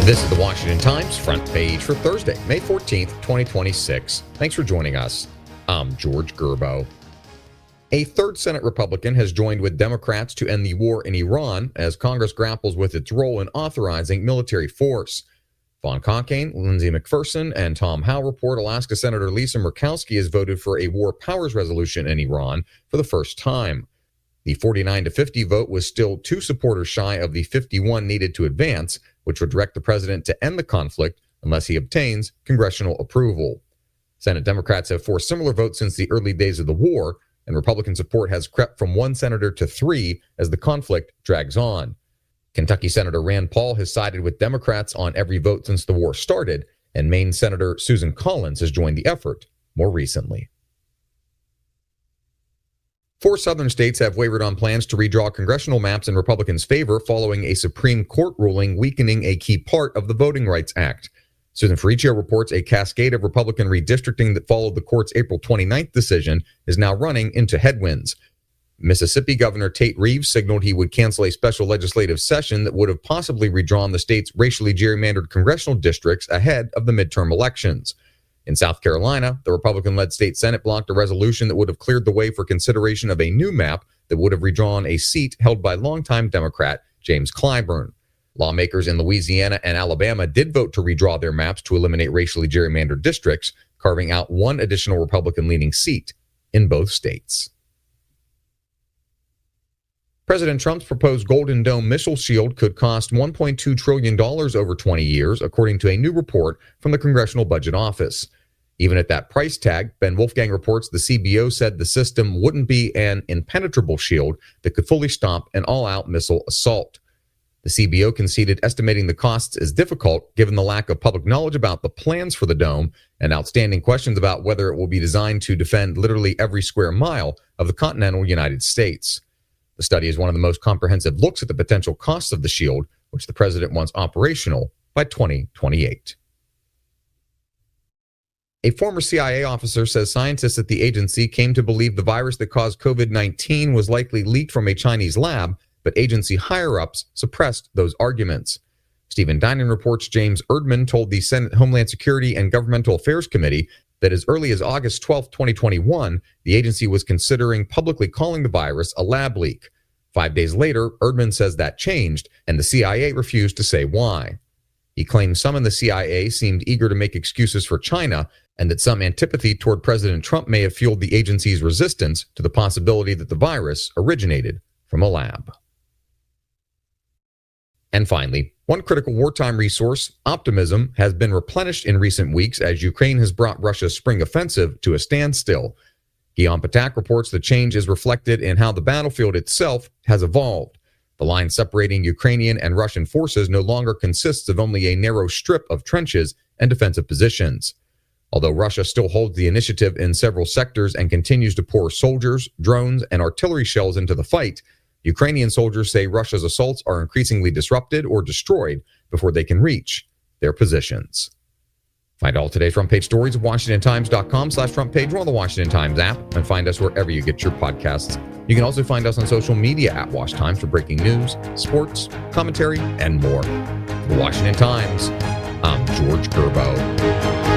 This is the Washington Times front page for Thursday, May 14th, 2026. Thanks for joining us. I'm George Gerbo. A third Senate Republican has joined with Democrats to end the war in Iran as Congress grapples with its role in authorizing military force. Vaughn Cockayne, Lindsey McPherson, and Tom Howe report Alaska Senator Lisa Murkowski has voted for a war powers resolution in Iran for the first time. The 49-50 vote was still 2 supporters shy of the 51 needed to advance, which would direct the president to end the conflict unless he obtains congressional approval. Senate Democrats have forced similar votes since the early days of the war, and Republican support has crept from 1 senator to 3 as the conflict drags on. Kentucky Senator Rand Paul has sided with Democrats on every vote since the war started, and Maine Senator Susan Collins has joined the effort more recently. 4 southern states have wavered on plans to redraw congressional maps in Republicans' favor following a Supreme Court ruling weakening a key part of the Voting Rights Act. Susan Ferricchio reports a cascade of Republican redistricting that followed the court's April 29th decision is now running into headwinds. Mississippi Governor Tate Reeves signaled he would cancel a special legislative session that would have possibly redrawn the state's racially gerrymandered congressional districts ahead of the midterm elections. In South Carolina, the Republican-led state Senate blocked a resolution that would have cleared the way for consideration of a new map that would have redrawn a seat held by longtime Democrat James Clyburn. Lawmakers in Louisiana and Alabama did vote to redraw their maps to eliminate racially gerrymandered districts, carving out 1 additional Republican-leaning seat in both states. President Trump's proposed Golden Dome missile shield could cost $1.2 trillion over 20 years, according to a new report from the Congressional Budget Office. Even at that price tag, Ben Wolfgang reports the CBO said the system wouldn't be an impenetrable shield that could fully stop an all-out missile assault. The CBO conceded estimating the costs is difficult given the lack of public knowledge about the plans for the dome and outstanding questions about whether it will be designed to defend literally every square mile of the continental United States. The study is one of the most comprehensive looks at the potential costs of the shield, which the president wants operational by 2028. A former CIA officer says scientists at the agency came to believe the virus that caused COVID-19 was likely leaked from a Chinese lab, but agency higher-ups suppressed those arguments. Stephen Dinan reports James Erdman told the Senate Homeland Security and Governmental Affairs Committee that as early as August 12, 2021, the agency was considering publicly calling the virus a lab leak. 5 days later, Erdman says that changed, and the CIA refused to say why. He claims some in the CIA seemed eager to make excuses for China, and that some antipathy toward President Trump may have fueled the agency's resistance to the possibility that the virus originated from a lab. And finally, one critical wartime resource, optimism, has been replenished in recent weeks as Ukraine has brought Russia's spring offensive to a standstill. Guillaume Patak reports the change is reflected in how the battlefield itself has evolved. The line separating Ukrainian and Russian forces no longer consists of only a narrow strip of trenches and defensive positions. Although Russia still holds the initiative in several sectors and continues to pour soldiers, drones, and artillery shells into the fight, Ukrainian soldiers say Russia's assaults are increasingly disrupted or destroyed before they can reach their positions. Find all today's front page stories at WashingtonTimes.com/front page or on the Washington Times app, and find us wherever you get your podcasts. You can also find us on social media at Wash Times for breaking news, sports, commentary, and more. For the Washington Times, I'm George Gerbo.